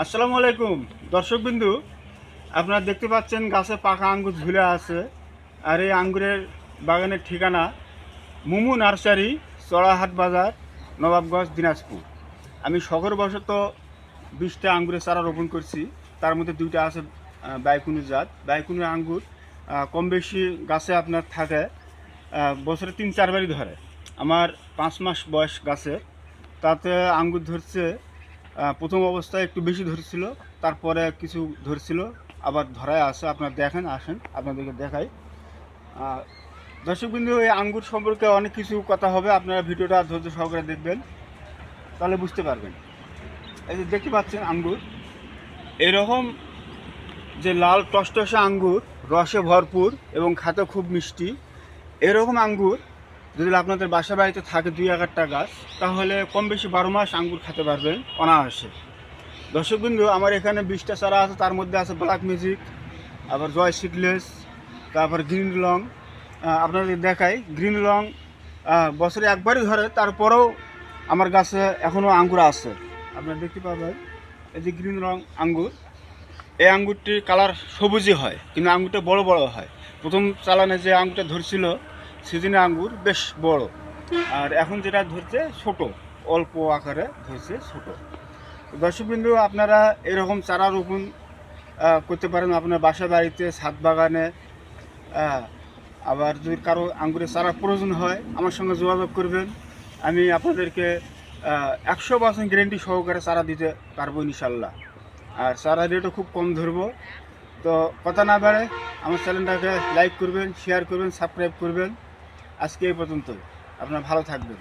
আসসালামু আলাইকুম দর্শকবিন্দু, আপনারা দেখতে পাচ্ছেন গাছে পাকা আঙ্গুর ঝুলে আছে। আর এই আঙ্গুরের বাগানের ঠিকানা মুমু নার্সারি, চড়াহাট বাজার, নবাবগঞ্জ, দিনাজপুর। আমি শখেরবশত 20টা আঙ্গুরের চারা রোপণ করছি। তার মধ্যে 2টা আছে বাইকুনি জাত। বাইকুনি আঙ্গুর কম বেশি গাছে আপনার থাকে বছরে 3-4 বারই ধরে। আমার 5 মাস বয়স গাছে, তাতে আঙ্গুর ধরছে। প্রথম অবস্থায় একটু বেশি ধরছিল, তারপরে কিছু ধরছিল, আবার ধরায় আসে। আপনারা দেখেন, আসেন আপনাদেরকে দেখাই। দর্শকবিন্দু, এই আঙ্গুর সম্পর্কে অনেক কিছু কথা হবে, আপনারা ভিডিওটা ধৈর্য সহকারে দেখবেন, তাহলে বুঝতে পারবেন। এই যে দেখতে পাচ্ছেন আঙ্গুর, এরকম যে লাল টসটসে আঙ্গুর, রসে ভরপুর এবং খেতে খুব মিষ্টি, এরকম আঙ্গুর যদি আপনাদের বাসা বাড়িতে থাকে 2-1টা গাছ, তাহলে কম বেশি 12 মাস আঙ্গুর খেতে পারবেন অনায়াসে। দর্শকবিন্দু, আমার এখানে 20টা চারা আছে, তার মধ্যে আছে ব্ল্যাক ম্যাজিক, আবার জয় সিডলেস, তারপর গ্রিন লং। আপনাদের দেখাই, গ্রিন লং বছরে একবারই ধরে, তারপরেও আমার গাছে এখনও আঙ্গুর আছে। আপনারা দেখতে পাবেন এই যে গ্রিন লং আঙ্গুর। এই আঙ্গুরটির কালার সবুজই হয়, কিন্তু আঙ্গুরটা বড় বড় হয়। প্রথম চালানে যে আঙ্গুরটা ধরছিল সিজনে আঙ্গুর বেশ বড়, আর এখন যেটা ধরছে ছোট, অল্প আকারে ধরছে, ছোট। দর্শকবিন্দু, আপনারা এরকম চারা রোপণ করতে পারেন আপনার বাসা বাড়িতে, ছাদ বাগানে। আবার যদি কারো আঙ্গুরের চারা প্রয়োজন হয়, আমার সঙ্গে যোগাযোগ করবেন। আমি আপনাদেরকে 100% গ্যারেন্টি সহকারে চারা দিতে পারবো ইনশাল্লাহ। আর চারা রেটও খুব কম ধরবো। তো কথা না বাড়ে আমার চ্যানেলটাকে লাইক করবেন, শেয়ার করবেন, সাবস্ক্রাইব করবেন। আজকে এই পর্যন্ত, আপনারা ভালো থাকবেন।